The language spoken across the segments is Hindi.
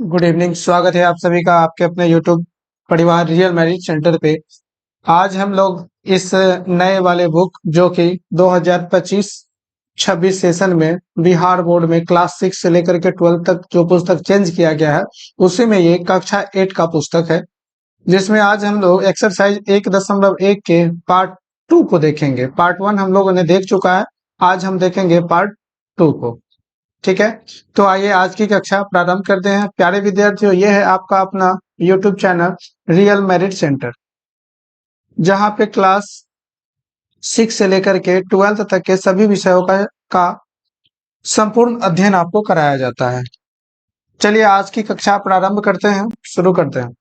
Good evening. स्वागत है आप सभी का आपके अपने यूट्यूब परिवार रियल मैरिज सेंटर पे। आज हम लोग इस नए वाले बुक जो कि 2025-26 सेशन में बिहार बोर्ड में क्लास 6 से लेकर के 12 तक जो पुस्तक चेंज किया गया है उसी में ये कक्षा 8 का पुस्तक है, जिसमें आज हम लोग एक्सरसाइज 1.1 के पार्ट 2 को देखेंगे। पार्ट 1 हम लोगों ने देख चुका है, आज हम देखेंगे पार्ट 2 को। ठीक है, तो आइए आज की कक्षा प्रारंभ करते हैं। प्यारे विद्यार्थियों, ये है आपका अपना YouTube channel real merit centre, जहां पे क्लास 6 से लेकर के 12 तक के सभी विषयों का संपूर्ण अध्ययन आपको कराया जाता है। चलिए आज की कक्षा प्रारंभ करते हैं, शुरू करते हैं।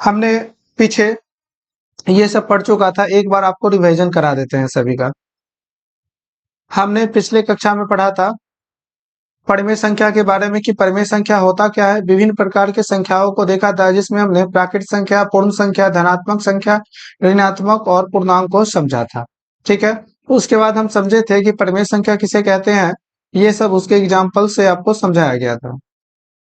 हमने पीछे ये सब पढ़ चुका था, एक बार आपको रिवीजन करा देते हैं सभी का। हमने पिछले कक्षा में पढ़ा था परिमेय संख्या के बारे में कि परिमेय संख्या होता क्या है। विभिन्न प्रकार के संख्याओं को देखा था, जिसमें हमने प्राकृत संख्या, पूर्ण संख्या, धनात्मक संख्या, ऋणात्मक और पूर्णांक को समझा था। ठीक है, उसके बाद हम समझे थे कि परिमेय संख्या किसे कहते हैं, ये सब उसके एग्जाम्पल से आपको समझाया गया था।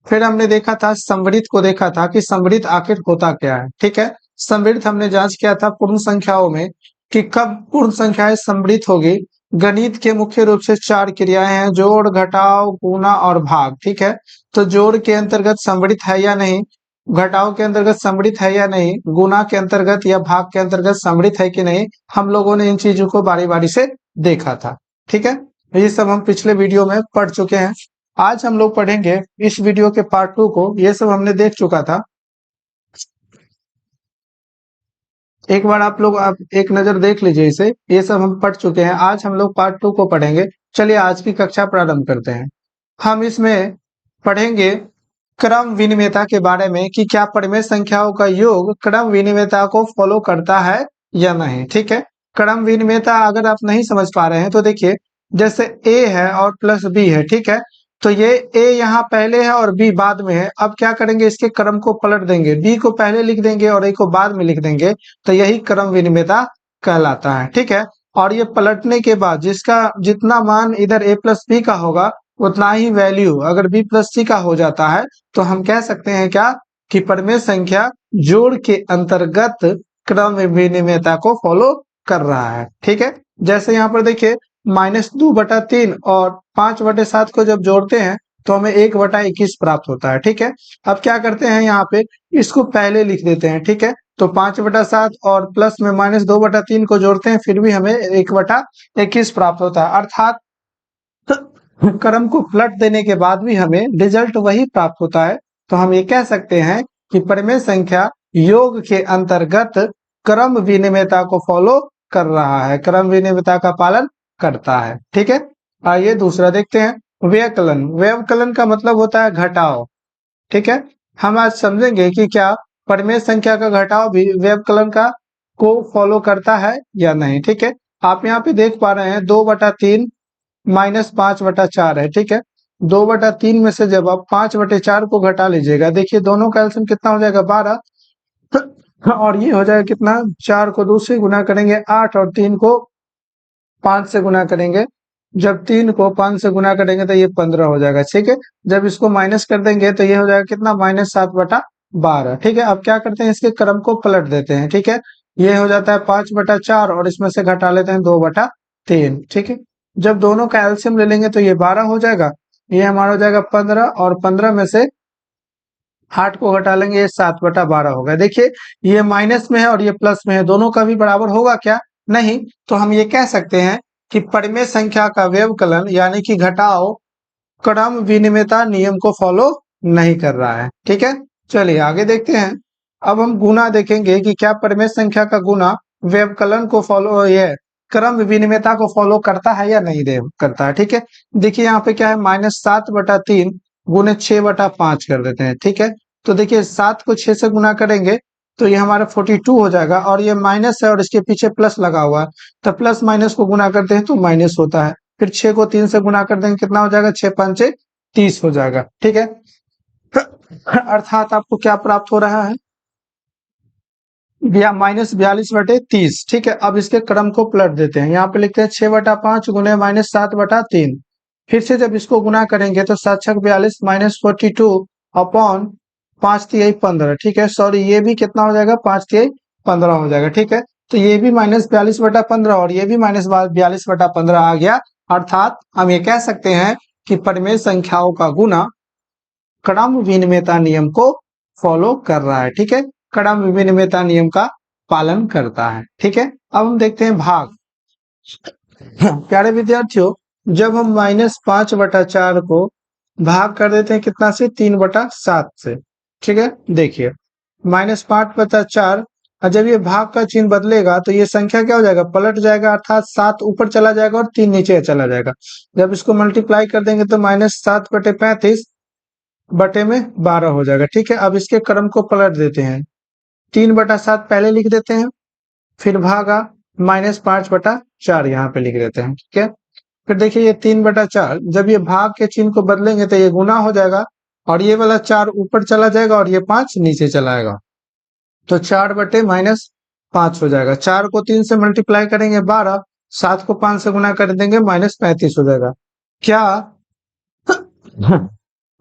फिर हमने देखा था समवृत्त को, देखा था कि समवृत्त आखिर होता क्या है। ठीक है, समवृत्त हमने जांच किया था पूर्ण संख्याओं में कि कब पूर्ण संख्याएं समवृत्त होगी। गणित के मुख्य रूप से 4 क्रियाएं हैं, जोड़, घटाव, गुणा और भाग। ठीक है, तो जोड़ के अंतर्गत समवृत्त है या नहीं, घटाव के अंतर्गत समवृत्त है या नहीं, गुणा के अंतर्गत या भाग के अंतर्गत समवृत्त है कि नहीं, हम लोगों ने इन चीजों को बारी बारी से देखा था। ठीक है, ये सब हम पिछले वीडियो में पढ़ चुके हैं। आज हम लोग पढ़ेंगे इस वीडियो के पार्ट 2 को। ये सब हमने देख चुका था, एक बार आप लोग एक नजर देख लीजिए इसे। ये सब हम पढ़ चुके हैं, आज हम लोग पार्ट 2 को पढ़ेंगे। चलिए आज की कक्षा प्रारंभ करते हैं। हम इसमें पढ़ेंगे क्रम विनिमेयता के बारे में कि क्या परिमेय संख्याओं का योग क्रम विनिमेयता को फॉलो करता है या नहीं। ठीक है, क्रम विनिमेयता अगर आप नहीं समझ पा रहे हैं तो देखिए, जैसे ए है और प्लस बी है। ठीक है, तो ये ए यहाँ पहले है और बी बाद में है। अब क्या करेंगे, इसके क्रम को पलट देंगे, बी को पहले लिख देंगे और ए को बाद में लिख देंगे, तो यही क्रम विनिमेयता कहलाता है। ठीक है, और ये पलटने के बाद जिसका जितना मान इधर ए प्लस बी का होगा उतना ही वैल्यू अगर बी प्लस सी का हो जाता है तो हम कह सकते हैं क्या कि परिमेय संख्या जोड़ के अंतर्गत क्रम विनिमेयता को फॉलो कर रहा है। ठीक है, जैसे यहाँ पर देखिए -2/3 और 5/7 को जब जोड़ते हैं तो हमें 1/21 प्राप्त होता है। ठीक है, अब क्या करते हैं, यहाँ पे इसको पहले लिख देते हैं। ठीक है, तो 5/7 और प्लस में -2/3 को जोड़ते हैं, फिर भी हमें 1/21 प्राप्त होता है। अर्थात क्रम को पलट देने के बाद भी हमें रिजल्ट वही प्राप्त होता है। तो हम ये कह सकते हैं कि परिमेय संख्या योग के अंतर्गत क्रम विनिमेयता को फॉलो कर रहा है, क्रम विनिमेयता का पालन करता है। ठीक है, आइए दूसरा देखते हैं व्यवकलन। व्यवकलन का मतलब होता है घटाव। ठीक है, हम आज समझेंगे कि क्या परिमेय संख्या का घटाव भी व्यवकलन का को फॉलो करता है या नहीं। ठीक है, आप यहाँ पे देख पा रहे हैं 2/3 -5/4 है। ठीक है, 2/3 में से जब आप 5/4 को घटा लीजिएगा, देखिए दोनों का एलसीएम कितना हो जाएगा 12 और ये हो जाएगा कितना, 4 को 2 से गुना करेंगे 8 और 3 को 5 से गुना करेंगे, जब 3 को 5 से गुना करेंगे तो ये 15 हो जाएगा। ठीक है, जब इसको माइनस कर देंगे तो ये हो जाएगा कितना, -7/12। ठीक है, अब क्या करते हैं, इसके क्रम को पलट देते हैं। ठीक है, ये हो जाता है 5/4 और इसमें से घटा लेते हैं 2/3। ठीक है, जब दोनों का एलसीएम ले लेंगे तो ये 12 हो जाएगा, ये हमारा हो जाएगा 15 और 15 में से 8 को घटा लेंगे, ये 7/12 होगा। देखिए ये माइनस में है और ये प्लस में है, दोनों का भी बराबर होगा क्या, नहीं। तो हम ये कह सकते हैं कि परिमेय संख्या का व्यवकलन यानी कि घटाव क्रम विनिमेयता नियम को फॉलो नहीं कर रहा है। ठीक है, चलिए आगे देखते हैं। अब हम गुना देखेंगे कि क्या परिमेय संख्या का गुना व्यवकलन को फॉलो, ये क्रम विनिमेयता को फॉलो करता है या नहीं करता है। ठीक है, देखिए यहाँ पे क्या है, -7/3 गुने 6/5 कर देते हैं। ठीक है, तो देखिए 7 को 6 से गुना करेंगे तो ये हमारा 42 हो जाएगा, और ये माइनस है और इसके पीछे प्लस लगा हुआ है, तो प्लस माइनस को गुना करते हैं तो माइनस होता है। फिर 6 को 3 से गुना कर देंगे, कितना हो जाएगा, 6×5 = 30 हो जाएगा। ठीक है, अर्थात आपको क्या प्राप्त हो रहा है, -42/30। ठीक है, अब इसके क्रम को पलट देते हैं, यहाँ पे लिखते हैं 6/5 गुने -7/3। फिर से जब इसको गुना करेंगे तो 7×42 -42 अपॉन 5×3 15। ठीक है, सॉरी ये भी कितना हो जाएगा, 5×3 15 हो जाएगा। ठीक है, तो ये भी -42/15 और ये भी -42/15 आ गया। अर्थात हम ये कह सकते हैं कि परिमेय संख्याओं का गुना क्रम विनिमेयता नियम को फॉलो कर रहा है। ठीक है, क्रम विनिमेयता नियम का पालन करता है। ठीक है, अब हम देखते हैं भाग। प्यारे विद्यार्थियों, जब हम -5/4 को भाग कर देते हैं कितना से, 3/7 से। ठीक है, देखिए -5/4, और जब ये भाग का चिन्ह बदलेगा तो ये संख्या क्या हो जाएगा, पलट जाएगा। अर्थात 7 ऊपर चला जाएगा और 3 नीचे चला जाएगा। जब इसको मल्टीप्लाई कर देंगे तो -7/35 बटे में 12 हो जाएगा। ठीक है, अब इसके क्रम को पलट देते हैं, 3/7 पहले लिख देते हैं, फिर भागा -5/4 यहाँ पे लिख देते हैं। ठीक है, फिर देखिए ये 3/4, जब ये भाग के चिन्ह को बदलेंगे तो ये गुना हो जाएगा और ये वाला 4 ऊपर चला जाएगा और ये 5 नीचे चला आएगा, तो 4/-5 हो जाएगा। 4 को 3 से मल्टीप्लाई करेंगे 12, 7 को 5 से गुना कर देंगे -35 हो जाएगा। क्या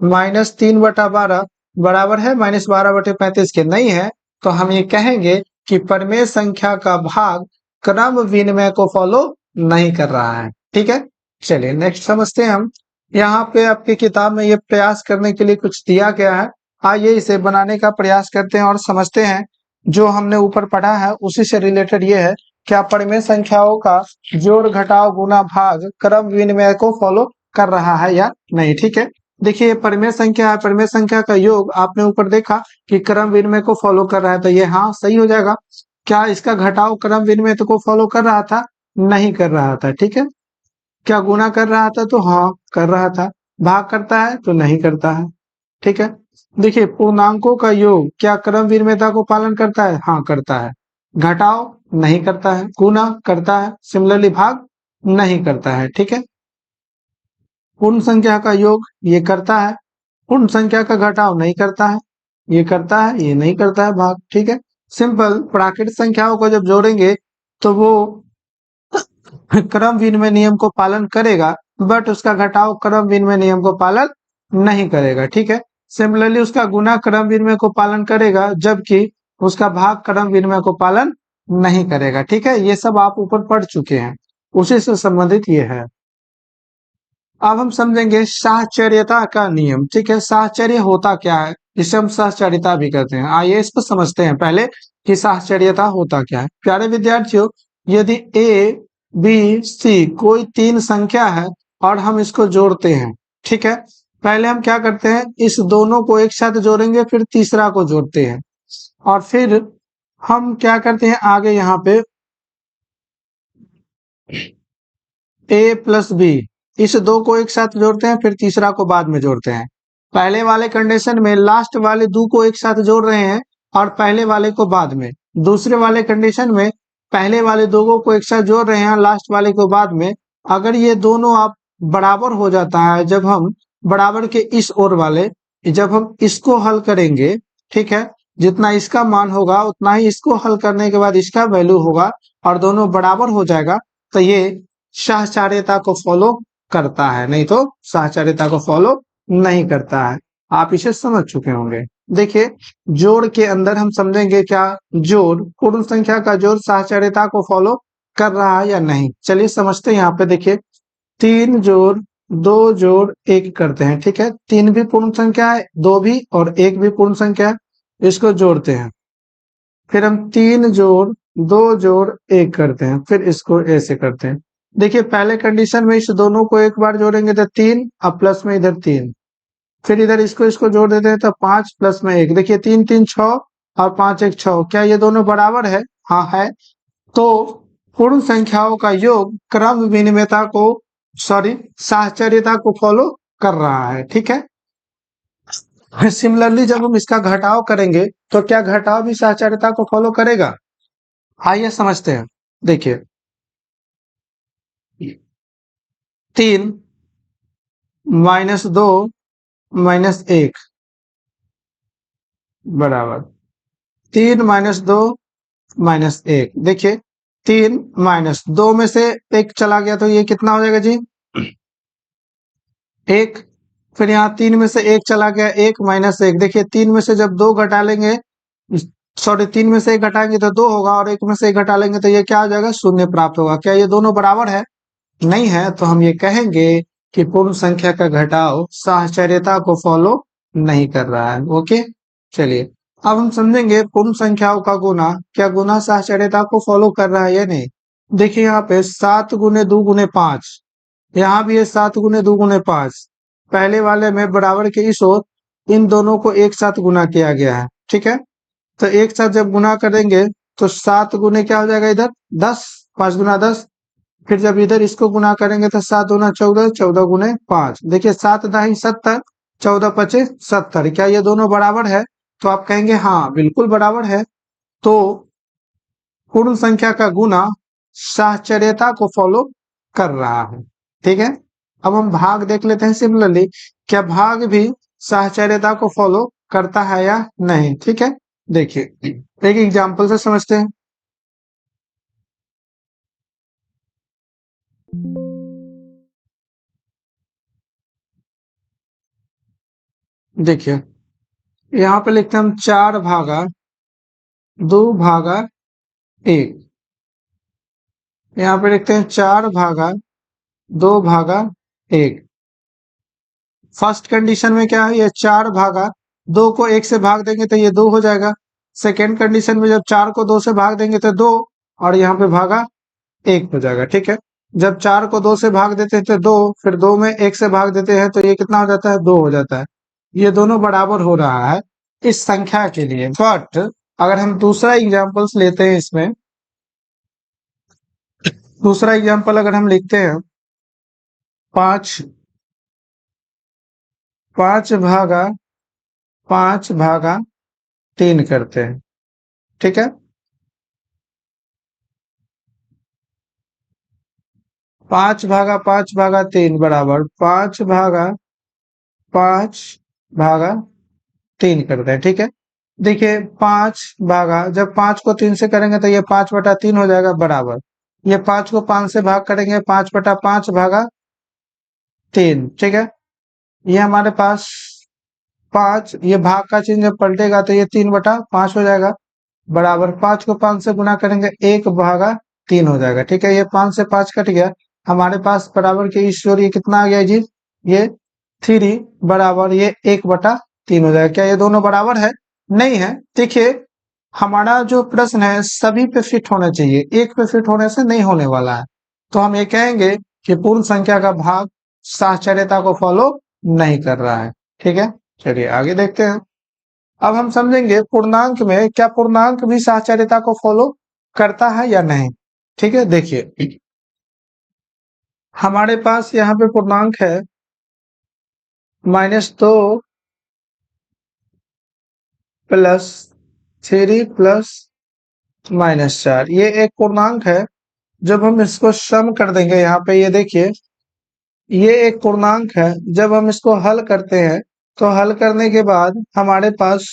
-3/12 बराबर है -12/35 के? नहीं है। तो हम ये कहेंगे कि परिमेय संख्या का भाग क्रम विनिमय को फॉलो नहीं कर रहा है। ठीक है, चलिए नेक्स्ट समझते हैं हम। यहाँ पे आपकी किताब में ये प्रयास करने के लिए कुछ दिया गया है, आइए इसे बनाने का प्रयास करते हैं और समझते हैं। जो हमने ऊपर पढ़ा है उसी से रिलेटेड ये है, क्या परिमेय संख्याओं का जोड़ घटाव गुना भाग क्रम विनिमय को फॉलो कर रहा है या नहीं। ठीक है, देखिए परिमेय संख्या है, परिमेय संख्या का योग आपने ऊपर देखा कि क्रम विनिमय को फॉलो कर रहा है, तो ये हाँ सही हो जाएगा। क्या इसका घटाव क्रम विनिमय को फॉलो कर रहा था? नहीं कर रहा था। ठीक है, क्या गुना कर रहा था? तो हाँ कर रहा था। भाग करता है? तो नहीं करता है। ठीक है, देखिए पूर्णांकों का योग क्या क्रम विनिमयता को पालन करता है? हाँ करता है। घटाव नहीं करता है, गुना करता है, सिमिलरली भाग नहीं करता है। ठीक है, पूर्ण संख्या का योग ये करता है, पूर्ण संख्या का घटाव नहीं करता है, ये करता है, ये नहीं करता है भाग। ठीक है, सिंपल। प्राकृत संख्याओं को जब जोड़ेंगे तो वो क्रम विनिमय नियम को पालन करेगा, बट उसका घटाव क्रम विनिमय नियम को पालन नहीं करेगा। ठीक है, सिमिलरली उसका गुना क्रम विनिमय को पालन करेगा, जबकि उसका भाग क्रम विनिमय को पालन नहीं करेगा। ठीक है, ये सब आप ऊपर पढ़ चुके हैं, उसी से संबंधित ये है। अब हम समझेंगे साहचर्यता का नियम। ठीक है, साहचर्य होता क्या है, जिसे हम साहचर्यता भी कहते हैं। आइए इसको समझते हैं पहले कि साहचर्यता होता क्या है। प्यारे विद्यार्थियों, यदि ए बी सी कोई 3 संख्या है और हम इसको जोड़ते हैं, ठीक है, पहले हम क्या करते हैं, इस दोनों को एक साथ जोड़ेंगे, फिर तीसरा को जोड़ते हैं, और फिर हम क्या करते हैं आगे यहाँ पे ए प्लस बी, इस दो को एक साथ जोड़ते हैं, फिर तीसरा को बाद में जोड़ते हैं। पहले वाले कंडीशन में लास्ट वाले दो को एक साथ जोड़ रहे हैं और पहले वाले को बाद में। दूसरे वाले कंडीशन में पहले वाले दो को एक साथ जोड़ रहे हैं, लास्ट वाले को बाद में। अगर ये दोनों आप बराबर हो जाता है, जब हम बराबर के इस ओर वाले, जब हम इसको हल करेंगे, ठीक है, जितना इसका मान होगा उतना ही इसको हल करने के बाद इसका वैल्यू होगा, और दोनों बराबर हो जाएगा, तो ये साहचर्यता को फॉलो करता है, नहीं तो साहचर्यता को फॉलो नहीं करता है। आप इसे समझ चुके होंगे। देखिए जोड़ के अंदर हम समझेंगे क्या, जोड़ पूर्ण संख्या का जोड़ साहचर्यता को फॉलो कर रहा है या नहीं। चलिए समझते हैं। यहाँ पे देखिए 3 जोड़ 2 जोड़ 1 करते हैं। ठीक है, 3 भी पूर्ण संख्या है, 2 भी और 1 भी पूर्ण संख्या है, इसको जोड़ते हैं। फिर हम 3 जोड़ 2 जोड़ 1 करते हैं, फिर इसको ऐसे करते हैं। देखिए पहले कंडीशन में इस दोनों को एक बार जोड़ेंगे तो 3, अब प्लस में इधर 3, फिर इधर इसको जोड़ देते हैं तो 5 प्लस में 1। देखिए 3 3 6 और 5 1 6, क्या ये दोनों बराबर है? हाँ है। तो पूर्ण संख्याओं का योग क्रम विनिमयता को, सॉरी साहचर्यता को फॉलो कर रहा है। ठीक है, सिमिलरली जब हम इसका घटाव करेंगे तो क्या घटाव भी साहचर्यता को फॉलो करेगा? आइए समझते हैं। देखिए 3 -2 -1 बराबर 3 -2 -1। देखिए 3 -2 में से 1 चला गया तो ये कितना हो जाएगा जी? एक, फिर यहाँ 3 में से 1 चला गया, 1 माइनस 1। देखिए 3 में से जब 2 घटा लेंगे, सॉरी 3 में से 1 घटाएंगे तो 2 होगा, और 1 में से 1 घटा लेंगे तो ये क्या हो जाएगा, शून्य प्राप्त होगा। क्या ये दोनों बराबर है? नहीं है, तो हम ये कहेंगे कि पूर्ण संख्या का घटाव साहचर्यता को फॉलो नहीं कर रहा है। ओके, चलिए अब हम समझेंगे पूर्ण संख्याओं का गुना, क्या गुना साहचर्यता को फॉलो कर रहा है या नहीं। देखिए यहाँ पे 7 गुने 2 गुने 5, यहाँ भी है 7 गुने 2 गुने 5। पहले वाले में बराबर के इस ओर इन दोनों को एक साथ गुना किया गया है, ठीक है। तो एक साथ जब गुना करेंगे तो 7 गुने क्या हो जाएगा, इधर 10, 5 गुना 10। फिर जब इधर इसको गुना करेंगे तो 7 गुना 14, 14 गुने 5। देखिए 7 दाही 70, 14 पचे 70। क्या ये दोनों बराबर है? तो आप कहेंगे हाँ बिल्कुल बराबर है। तो पूर्ण संख्या का गुना साहचर्यता को फॉलो कर रहा है, ठीक है। अब हम भाग देख लेते हैं सिमिलरली, क्या भाग भी साहचर्यता को फॉलो करता है या नहीं, ठीक है। देखिए एक एग्जांपल से समझते हैं। देखिए यहाँ पे लिखते हैं हम 4 भागा 2 भागा 1। यहाँ पे लिखते हैं 4 भागा 2 भागा 1। फर्स्ट कंडीशन में क्या है, ये 4 भागा 2 को 1 से भाग देंगे तो ये 2 हो जाएगा। सेकेंड कंडीशन में जब 4 को 2 से भाग देंगे तो 2, और यहाँ पे भागा 1 हो जाएगा, ठीक है। जब 4 को 2 से भाग देते हैं तो 2, फिर 2 में 1 से भाग देते हैं तो ये कितना हो जाता है, 2 हो जाता है। ये दोनों बराबर हो रहा है इस संख्या के लिए। बट अगर हम दूसरा एग्जाम्पल्स लेते हैं इसमें, दूसरा एग्जाम्पल अगर हम लिखते हैं 5 भागा 5 भागा 3 करते हैं, ठीक है। 5 भागा 5 भागा 3 बराबर 5 भागा 5 भागा 3 करते हैं, ठीक है। देखिए 5 भागा, जब 5 को 3 से करेंगे तो ये 5/3 हो जाएगा, बराबर ये 5 को 5 से भाग करेंगे 5/5 भागा 3, ठीक है। ये हमारे पास 5, ये भाग का चिन्ह जब पलटेगा तो ये 3/5 हो जाएगा, बराबर 5 को 5 से गुना करेंगे 1/3 हो जाएगा, ठीक है। ये 5 से 5 कट गया, हमारे पास बराबर के इस ओर ये कितना आ गया जी, ये 3 बराबर ये 1/3 हो जाएगा। क्या ये दोनों बराबर है? नहीं है। देखिए हमारा जो प्रश्न है सभी पे फिट होना चाहिए, एक पे फिट होने से नहीं होने वाला है। तो हम ये कहेंगे कि पूर्ण संख्या का भाग साहचर्यता को फॉलो नहीं कर रहा है, ठीक है। चलिए आगे देखते हैं। अब हम समझेंगे पूर्णांक में, क्या पूर्णांक भी साहचर्यता को फॉलो करता है या नहीं, ठीक है। देखिए हमारे पास यहाँ पे पूर्णांक है -2 + 3 + -4, ये एक पूर्णांक है। जब हम इसको सम कर देंगे, यहाँ पे ये देखिए ये एक पूर्णांक है, जब हम इसको हल करते हैं तो हल करने के बाद हमारे पास,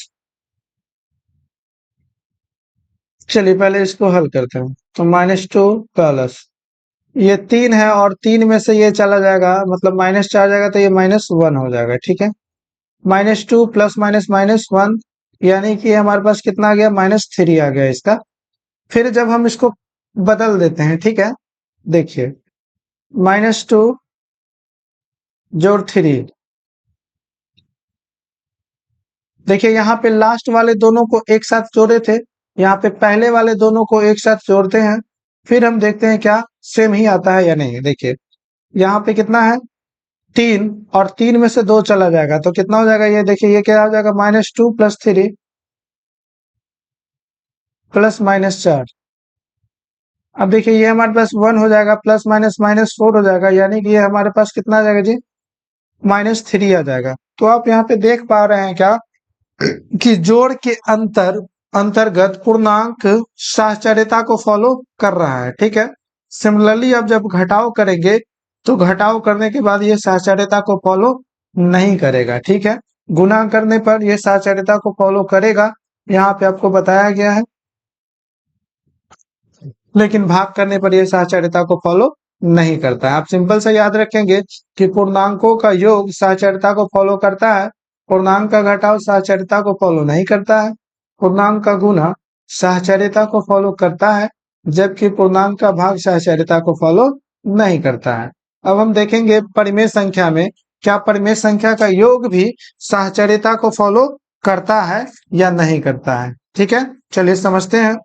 चलिए पहले इसको हल करते हैं। तो -2 प्लस ये 3 है, और 3 में से ये चला जाएगा, मतलब -4 जाएगा तो ये -1 हो जाएगा, ठीक है। -2 प्लस -1, यानी कि हमारे पास कितना आ गया, -3 आ गया इसका। फिर जब हम इसको बदल देते हैं, ठीक है, देखिए -2 जोड़ 3, देखिए यहाँ पे लास्ट वाले दोनों को एक साथ जोड़े थे, यहाँ पे पहले वाले दोनों को एक साथ जोड़ते हैं, फिर हम देखते हैं क्या सेम ही आता है या नहीं। देखिए यहाँ पे कितना है 3, और 3 में से 2 चला जाएगा तो कितना हो जाएगा, ये देखिए ये क्या हो जाएगा, -2 + 3 + -4। अब देखिए ये हमारे पास 1 हो जाएगा, प्लस माइनस -4 हो जाएगा, यानी कि ये हमारे पास कितना आ जाएगा जी, -3 आ जाएगा। तो आप यहाँ पे देख पा रहे हैं क्या कि जोड़ के अंतर्गत पूर्णांक साहचर्यता को फॉलो कर रहा है, ठीक है। सिमिलरली अब जब घटाव करेंगे तो घटाव करने के बाद ये साहचर्यता को फॉलो नहीं करेगा, ठीक है। गुणा करने पर ये साहचर्यता को फॉलो करेगा, यहाँ पे आपको बताया गया है, लेकिन भाग करने पर ये साहचर्यता को फॉलो नहीं करता है। आप सिंपल से याद रखेंगे कि पूर्णांकों का योग साहचर्यता को फॉलो करता है, पूर्णांक का घटाव साहचर्यता को फॉलो नहीं करता है, पूर्णांक का गुणा साहचर्यता को फॉलो करता है, जबकि पूर्णांक का भाग साहचर्यता को फॉलो नहीं करता है। अब हम देखेंगे परिमेय संख्या में क्या परिमेय संख्या का योग भी साहचर्यता को फॉलो करता है या नहीं करता है। ठीक है, चलिए समझते हैं।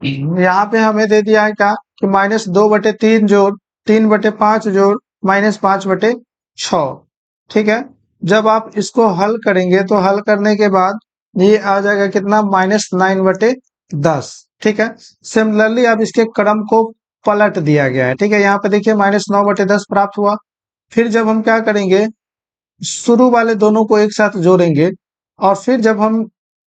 यहाँ पे हमें दे दिया है क्या कि -2/3 जोड़ 3/5 जोड़ -5/6। ठीक है, जब आप इसको हल करेंगे तो हल करने के बाद ये आ जाएगा कितना -9/10। ठीक है, सिमिलरली अब इसके क्रम को पलट दिया गया है। ठीक है, यहाँ पे देखिए -9/10 प्राप्त हुआ। फिर जब हम क्या करेंगे, शुरू वाले दोनों को एक साथ जोड़ेंगे और फिर जब हम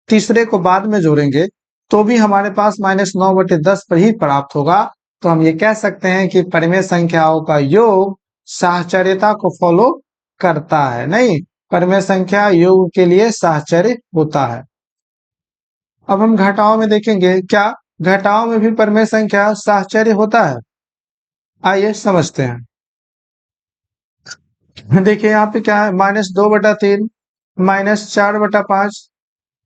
तीसरे को बाद में जोड़ेंगे तो भी हमारे पास -9/10 पर ही प्राप्त होगा। तो हम ये कह सकते हैं कि परिमेय संख्याओं का योग साहचर्यता को फॉलो करता है। नहीं, परिमेय संख्या योग के लिए साहचर्य होता है। अब हम घटाओं में देखेंगे क्या घटाओं में भी परिमेय संख्या साहचर्य होता है। आइए समझते हैं। देखिए यहाँ पे क्या है, -2/3 -4/5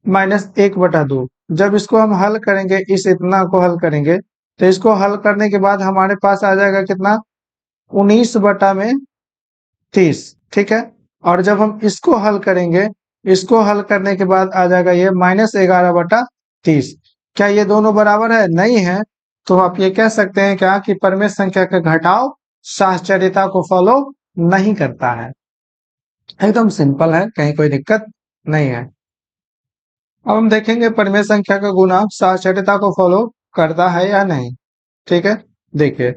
-1/2। जब इसको हम हल करेंगे, इस इतना को हल करेंगे तो इसको हल करने के बाद हमारे पास आ जाएगा कितना 19/30। ठीक है, और जब हम इसको हल करेंगे, इसको हल करने के बाद आ जाएगा ये -11/30। क्या ये दोनों बराबर है? नहीं है। तो आप ये कह सकते हैं क्या कि परिमेय संख्या का घटाव साहचर्यता को फॉलो नहीं करता है। एकदम सिंपल है, कहीं कोई दिक्कत नहीं है। अब हम देखेंगे परिमेय संख्या का गुना साहचर्यता को फॉलो करता है या नहीं। ठीक है, देखिए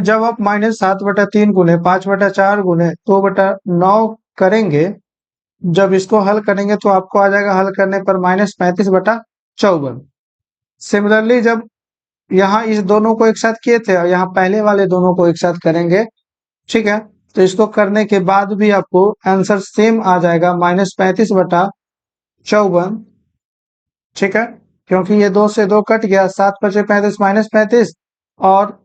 जब आप -7/3 गुने 5/4 गुने 2/9 करेंगे, जब इसको हल करेंगे तो आपको आ जाएगा हल करने पर -35/54। सिमिलरली जब यहाँ इस दोनों को एक साथ किए थे और यहाँ पहले वाले दोनों को एक साथ करेंगे, ठीक है, तो इसको करने के बाद भी आपको आंसर सेम आ जाएगा -35/54। ठीक है, क्योंकि ये 2 से 2 कट गया, 7 × 35 -35 और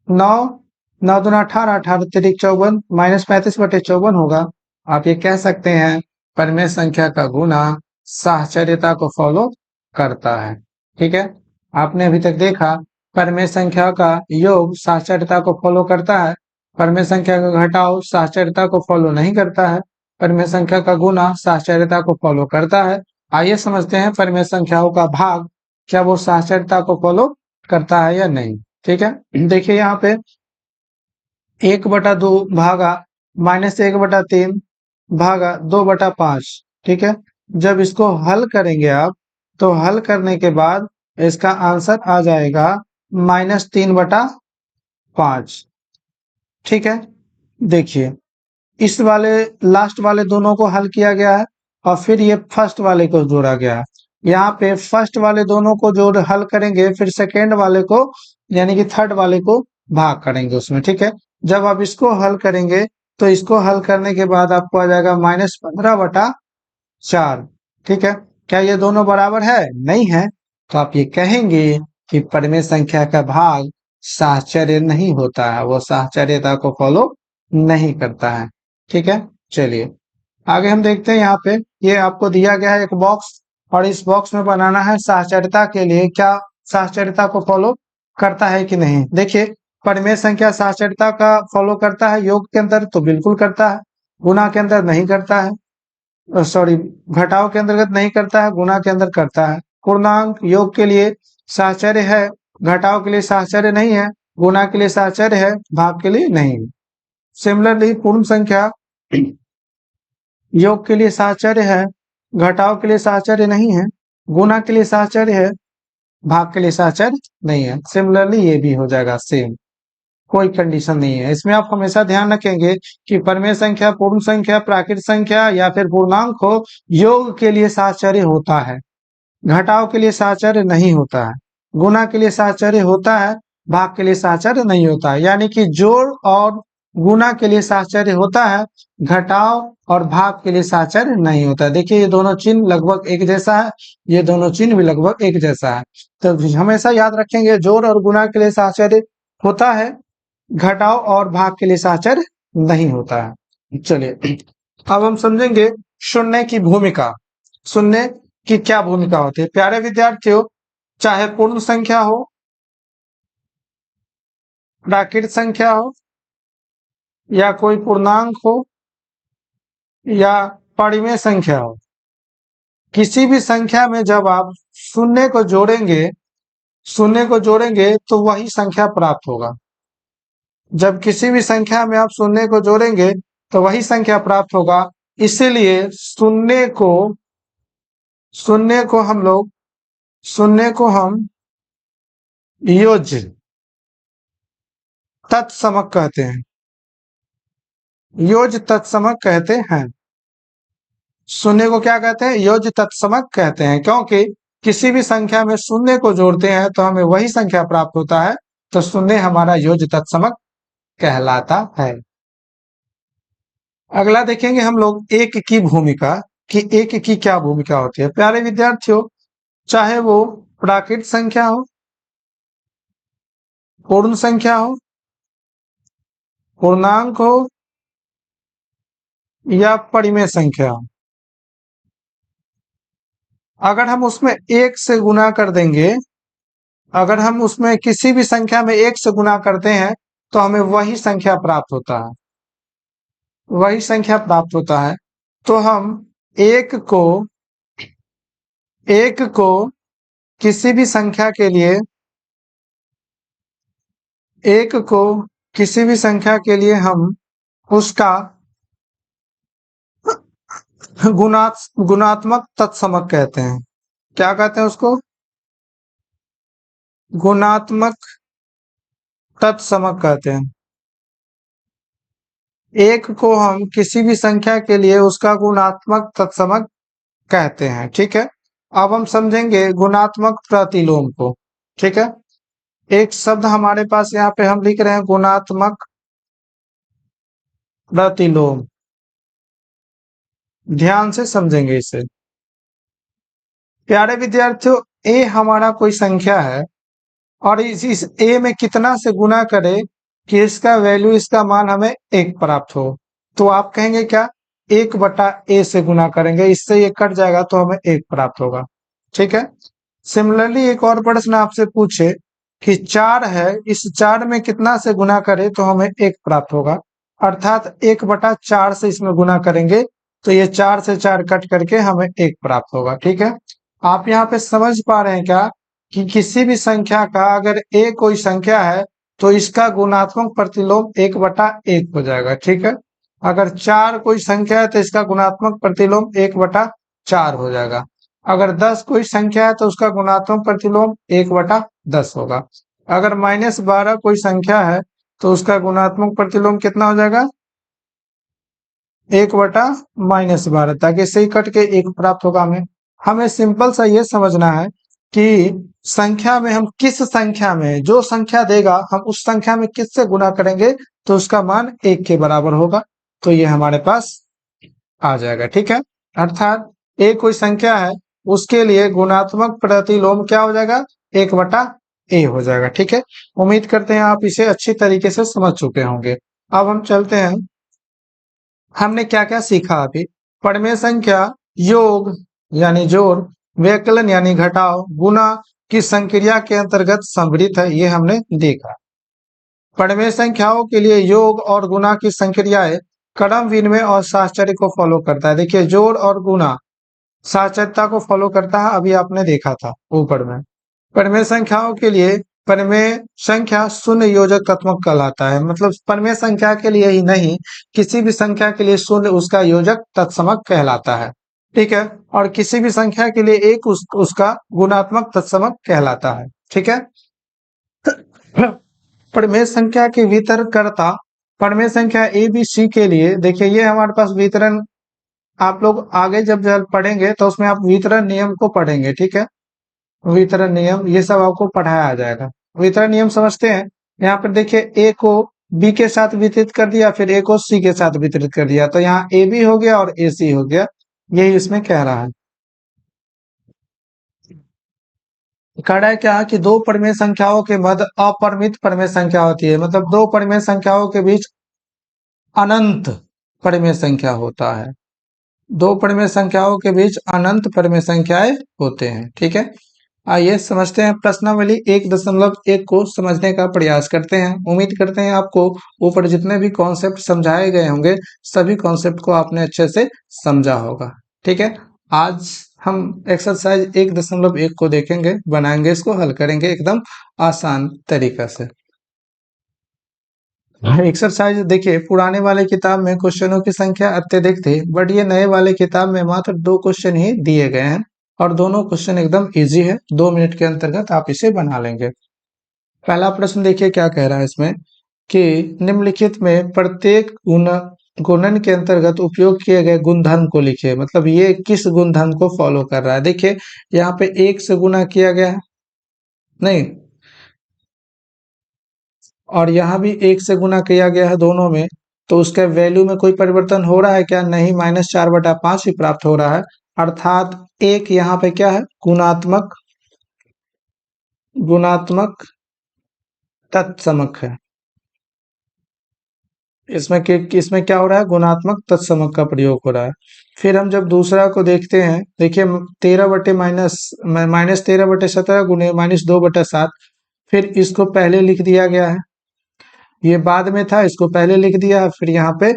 9 9 दूना 18 18 तिरिक 54 -35/54 होगा। आप ये कह सकते हैं परिमेय संख्या का गुना साहचर्यता को फॉलो करता है। ठीक है, आपने अभी तक देखा परिमेय संख्या का योग साहचर्यता को फॉलो करता है, परिमेय संख्या का घटाव साहचर्यता को फॉलो नहीं करता है, परिमेय संख्या का गुना साहचर्यता को फॉलो करता है। आइए समझते हैं परिमेय संख्याओं का भाग क्या वो साहचर्यता को फॉलो करता है या नहीं। ठीक है, देखिए यहाँ पे 1/2 भागा -1/3 भागा 2/5। ठीक है, जब इसको हल करेंगे आप तो हल करने के बाद इसका आंसर आ जाएगा -3/5। ठीक है, देखिए इस वाले लास्ट वाले दोनों को हल किया गया है और फिर ये फर्स्ट वाले को जोड़ा गया है। यहाँ पे फर्स्ट वाले दोनों को जोड़ हल करेंगे, फिर सेकेंड वाले को यानी कि थर्ड वाले को भाग करेंगे उसमें। ठीक है, जब आप इसको हल करेंगे तो इसको हल करने के बाद आपको आ जाएगा -15/4। ठीक है, क्या ये दोनों बराबर है? नहीं है। तो आप ये कहेंगे कि परिमेय संख्या का भाग साहचर्य नहीं होता है, वो साहचर्यता को फॉलो नहीं करता है। ठीक है, चलिए आगे हम देखते हैं। यहाँ पे ये आपको दिया गया है एक बॉक्स और इस बॉक्स में बनाना है साहचर्यता के लिए क्या साहचर्यता को फॉलो करता है कि नहीं। देखिए परिमेय संख्या साहचर्यता का फॉलो करता है योग के अंदर तो बिल्कुल करता है, गुना के अंदर नहीं करता है, सॉरी घटाव के अंतर्गत नहीं करता है, गुना के अंदर करता है। पूर्णांक योग के लिए साहचर्य है, घटाव के लिए साहचर्य नहीं है, गुना के लिए साहचर्य है, भाग के लिए नहीं। सिमिलरली पूर्ण संख्या योग के लिए साहचर्य है, घटाव के लिए साहचर्य नहीं है, गुना के लिए साहचर्य है, भाग के लिए साहचर्य नहीं है। सिमिलरली ये भी हो जाएगा सेम, कोई कंडीशन नहीं है। इसमें आप हमेशा ध्यान रखेंगे कि परिमेय संख्या, पूर्ण संख्या, प्राकृत संख्या या फिर पूर्णांक हो, योग के लिए साहचर्य होता है, घटाव के लिए साहचर्य नहीं होता है, गुना के लिए साहचर्य होता है, भाग के लिए साहचर्य नहीं होता है। यानी कि जोड़ और गुना के लिए साहचर्य होता है, घटाव और भाग के लिए साहचर्य नहीं होता है। देखिए ये दोनों चिन्ह लगभग एक जैसा है, ये दोनों चिन्ह भी लगभग एक जैसा है। तो हमेशा याद रखेंगे जोड़ और गुना के लिए साहचर्य होता है, घटाव और भाग के लिए साहचर्य नहीं होता है। चलिए अब हम समझेंगे शून्य की भूमिका। शून्य की क्या भूमिका होती है? प्यारे विद्यार्थियों, चाहे पूर्ण संख्या हो, प्राकृत संख्या हो, या कोई पूर्णांक हो, या परिमेय संख्या हो, किसी भी संख्या में जब आप शून्य को जोड़ेंगे, शून्य को जोड़ेंगे तो वही संख्या प्राप्त होगा। जब किसी भी संख्या में आप शून्य को जोड़ेंगे तो वही संख्या प्राप्त होगा। इसीलिए शून्य को हम लोग शून्य को हम योज्य तत्समक कहते हैं, योज्य तत्समक कहते हैं। शून्य को क्या कहते हैं? योज्य तत्समक कहते हैं, क्योंकि किसी भी संख्या में शून्य को जोड़ते हैं तो हमें वही संख्या प्राप्त होता है, तो शून्य हमारा योज्य तत्समक कहलाता है। अगला देखेंगे हम लोग एक की भूमिका, कि एक की क्या भूमिका होती है। प्यारे विद्यार्थियों, चाहे वो प्राकृत संख्या हो, पूर्ण संख्या हो, पूर्णांक हो, या परिमेय संख्या हो, अगर हम उसमें एक से गुना कर देंगे, अगर हम उसमें किसी भी संख्या में एक से गुना करते हैं तो हमें वही संख्या प्राप्त होता है, वही संख्या प्राप्त होता है। तो हम एक को किसी भी संख्या के लिए, एक को किसी भी संख्या के लिए हम उसका गुणात्मक तत्समक कहते हैं। क्या कहते हैं उसको? गुणात्मक तत्समक कहते हैं। एक को हम किसी भी संख्या के लिए उसका गुणात्मक तत्समक कहते हैं। ठीक है, अब हम समझेंगे गुणात्मक प्रतिलोम को। ठीक है, एक शब्द हमारे पास यहाँ पे हम लिख रहे हैं गुणात्मक प्रतिलोम। ध्यान से समझेंगे इसे। प्यारे विद्यार्थियों, ए हमारा कोई संख्या है और इस ए में कितना से गुना करे कि इसका वैल्यू, इसका मान हमें एक प्राप्त हो, तो आप कहेंगे क्या? एक बटा ए से गुना करेंगे, इससे ये कट जाएगा तो हमें एक प्राप्त होगा। ठीक है, सिमिलरली एक और प्रश्न आपसे पूछे कि 4 है, इस 4 में कितना से गुना करे तो हमें एक प्राप्त होगा, अर्थात 1/4 से इसमें गुना करेंगे तो ये 4 से 4 कट करके हमें एक प्राप्त होगा। ठीक है, आप यहाँ पे समझ पा रहे हैं क्या कि किसी भी संख्या का अगर ए कोई संख्या है तो इसका गुणात्मक प्रतिलोम 1/1 हो जाएगा। ठीक है, अगर 4 कोई संख्या है तो इसका गुणात्मक प्रतिलोम 1/4 हो जाएगा। अगर 10 कोई संख्या है तो उसका गुणात्मक प्रतिलोम 1/10 होगा। अगर -12 कोई संख्या है तो उसका गुणात्मक प्रतिलोम कितना हो जाएगा? 1/-12, ताकि इससे ही कट के एक प्राप्त होगा। हमें सिंपल सा ये समझना है कि संख्या में हम किस संख्या में, जो संख्या देगा हम उस संख्या में किससे गुना करेंगे तो उसका मान 1 के बराबर होगा, तो ये हमारे पास आ जाएगा। ठीक है, अर्थात ए कोई संख्या है उसके लिए गुणात्मक प्रतिलोम क्या हो जाएगा? 1/a हो जाएगा। ठीक है, उम्मीद करते हैं आप इसे अच्छी तरीके से समझ चुके होंगे। अब हम चलते हैं, हमने क्या क्या सीखा अभी। परिमेय संख्या योग यानी जोड़, व्यकलन यानी घटाव, गुणा की संक्रिया के अंतर्गत सम्मिलित है, ये हमने देखा। परिमेय संख्याओं के लिए योग और गुणा की संक्रियाएं क्रम विनिमय और साहचर्य को फॉलो करता है। देखिए जोड़ और गुणा साहचर्यता को फॉलो करता है, अभी आपने देखा था ऊपर में। परिमेय संख्याओं के लिए परिमेय संख्या शून्य योजक तत्समक कहलाता है, मतलब परिमेय संख्या के लिए ही नहीं, किसी भी संख्या के लिए शून्य उसका योजक तत्समक कहलाता है। ठीक है, और किसी भी संख्या के लिए एक उसका गुणात्मक तत्समक कहलाता है। ठीक है, परिमेय संख्या के वितरणकर्ता, परिमेय संख्या ए बी सी के लिए देखिए ये हमारे पास वितरण, आप लोग आगे जब पढ़ेंगे तो उसमें आप वितरण नियम को पढ़ेंगे। ठीक है, वितरण नियम ये सब आपको पढ़ाया जाएगा। वितरण नियम समझते हैं। यहाँ पर देखिए ए को बी के साथ वितरित कर दिया, फिर ए को सी के साथ वितरित कर दिया, तो यहाँ ए बी हो गया और ए सी हो गया। यही इसमें कह रहा है। कह रहा है क्या कि दो परिमेय संख्याओं के मध्य अपरिमित परिमेय संख्या होती है, मतलब दो परिमेय संख्याओं के बीच अनंत परिमेय संख्या होता है। दो परिमेय संख्याओं के बीच अनंत परिमेय संख्याएं होते हैं। ठीक है, आइए समझते हैं प्रश्नावली 1.1 को समझने का प्रयास करते हैं। उम्मीद करते हैं आपको ऊपर जितने भी कॉन्सेप्ट समझाए गए होंगे सभी कॉन्सेप्ट को आपने अच्छे से समझा होगा। ठीक है, आज हम एक्सरसाइज 1.1 को देखेंगे, बनाएंगे, इसको हल करेंगे एकदम आसान तरीका से। एक्सरसाइज देखिए, पुराने वाले किताब में क्वेश्चनों की संख्या अत्यधिक थी, बट ये नए वाले किताब में मात्र 2 क्वेश्चन ही दिए गए हैं और दोनों क्वेश्चन एकदम इजी है, 2 मिनट के अंतर्गत आप इसे बना लेंगे। पहला प्रश्न देखिए क्या कह रहा है इसमें कि निम्नलिखित में प्रत्येक गुणन के अंतर्गत उपयोग किए गए गुणधर्म को लिखिए, मतलब ये किस गुणधर्म को फॉलो कर रहा है। देखिए यहाँ पे 1 से गुना किया गया है, नहीं, और यहाँ भी 1 से गुना किया गया है दोनों में, तो उसके वैल्यू में कोई परिवर्तन हो रहा है क्या? नहीं, -4/5 ही प्राप्त हो रहा है। अर्थात एक यहाँ पे क्या है? गुणात्मक गुणात्मक तत्समक है। इसमें क्या हो रहा है? गुणात्मक तत्समक का प्रयोग हो रहा है। फिर हम जब दूसरा को देखते हैं, देखिए 13/17 गुने -2/7, फिर इसको पहले लिख दिया गया है, ये बाद में था, इसको पहले लिख दिया, फिर यहाँ पे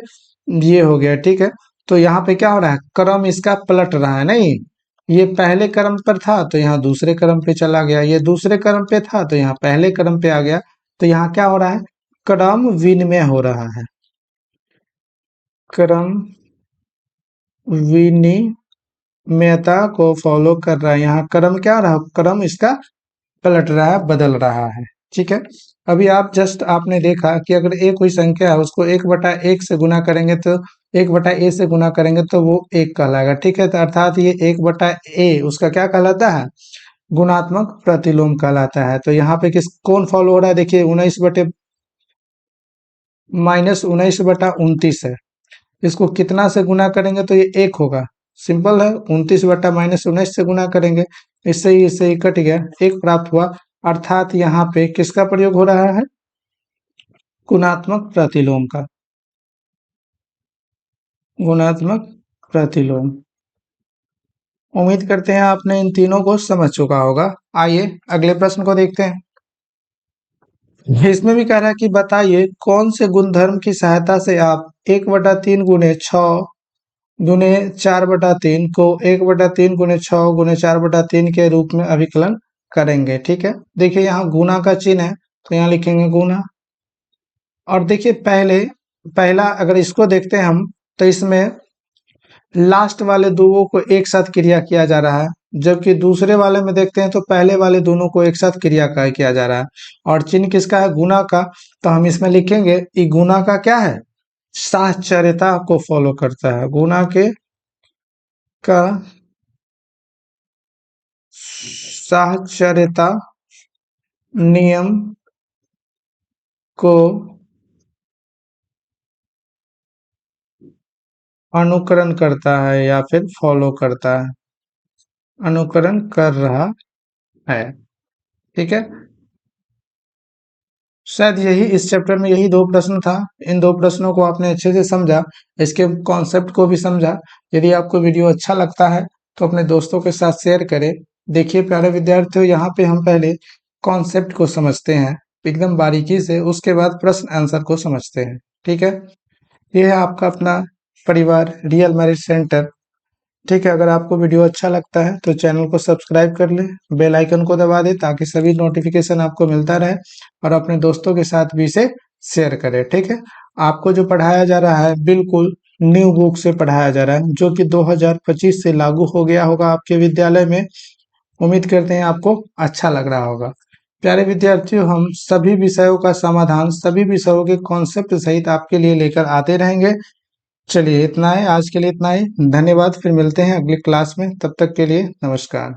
ये हो गया। ठीक है, तो यहाँ पे क्या हो रहा है? क्रम इसका पलट रहा है, नहीं, ये पहले क्रम पर था तो यहाँ दूसरे क्रम पे चला गया, ये दूसरे क्रम पे था तो यहाँ पहले क्रम पे आ गया। तो यहाँ क्या हो रहा है? क्रम विनिमय हो रहा है, क्रम विनिमयता को फॉलो कर रहा है। यहाँ क्रम क्या रहा? क्रम इसका पलट रहा है, बदल रहा है। ठीक है, अभी आप जस्ट आपने देखा कि अगर ए कोई संख्या है उसको 1/1 से गुना करेंगे तो 1/a से गुना करेंगे तो वो 1 कहलाएगा। ठीक है, तो अर्थात ये 1/a उसका क्या कहलाता है? गुणात्मक प्रतिलोम कहलाता है। तो यहाँ पे किस कौन फॉलो हो रहा है? देखिए 19/-29 है, इसको कितना से गुना करेंगे तो ये 1 होगा। सिंपल है, 29/-19 से गुना करेंगे, इससे ही कट गया, 1 प्राप्त हुआ। अर्थात यहाँ पे किसका प्रयोग हो रहा है? गुणात्मक प्रतिलोम का, गुणात्मक प्रतिलोम। उम्मीद करते हैं आपने इन तीनों को समझ चुका होगा। आइए अगले प्रश्न को देखते हैं। इसमें भी कह रहा है कि बताइए कौन से गुणधर्म की सहायता से आप 1/3 गुने 6 गुने 4/3 को 1/3 गुने 6 गुने 4/3 के रूप में अभिकलन करेंगे। ठीक है, देखिए यहाँ गुना का चिन्ह है तो यहाँ लिखेंगे गुना। और देखिए पहला अगर इसको देखते हैं हम, तो इसमें लास्ट वाले दो को एक साथ क्रिया किया जा रहा है, जबकि दूसरे वाले में देखते हैं तो पहले वाले दोनों को एक साथ क्रिया का किया जा रहा है। और चिन्ह किसका है? गुना का। तो हम इसमें लिखेंगे कि गुना का क्या है? साहचर्यता को फॉलो करता है, गुना के का साहचर्यता नियम को अनुकरण करता है या फिर फॉलो करता है, अनुकरण कर रहा है। ठीक है, शायद यही इस चैप्टर में यही 2 प्रश्न था। इन 2 प्रश्नों को आपने अच्छे से समझा, इसके कॉन्सेप्ट को भी समझा। यदि आपको वीडियो अच्छा लगता है तो अपने दोस्तों के साथ शेयर करें। देखिए प्यारे विद्यार्थियों, यहाँ पे हम पहले कॉन्सेप्ट को समझते हैं एकदम बारीकी से, उसके बाद प्रश्न आंसर को समझते हैं। ठीक है, ये है आपका अपना परिवार रियल मैरिज सेंटर। ठीक है, अगर आपको वीडियो अच्छा लगता है तो चैनल को सब्सक्राइब कर लें, बेल आइकन को दबा दें ताकि सभी नोटिफिकेशन आपको मिलता रहे, और अपने दोस्तों के साथ भी इसे शेयर करें। ठीक है, आपको जो पढ़ाया जा रहा है बिल्कुल न्यू बुक से पढ़ाया जा रहा है, जो कि 2025 से लागू हो गया होगा आपके विद्यालय में। उम्मीद करते हैं आपको अच्छा लग रहा होगा। प्यारे विद्यार्थियों, हम सभी विषयों का समाधान, सभी विषयों के कॉन्सेप्ट सहित आपके लिए लेकर आते रहेंगे। चलिए इतना है, आज के लिए इतना ही। धन्यवाद, फिर मिलते हैं अगली क्लास में, तब तक के लिए नमस्कार।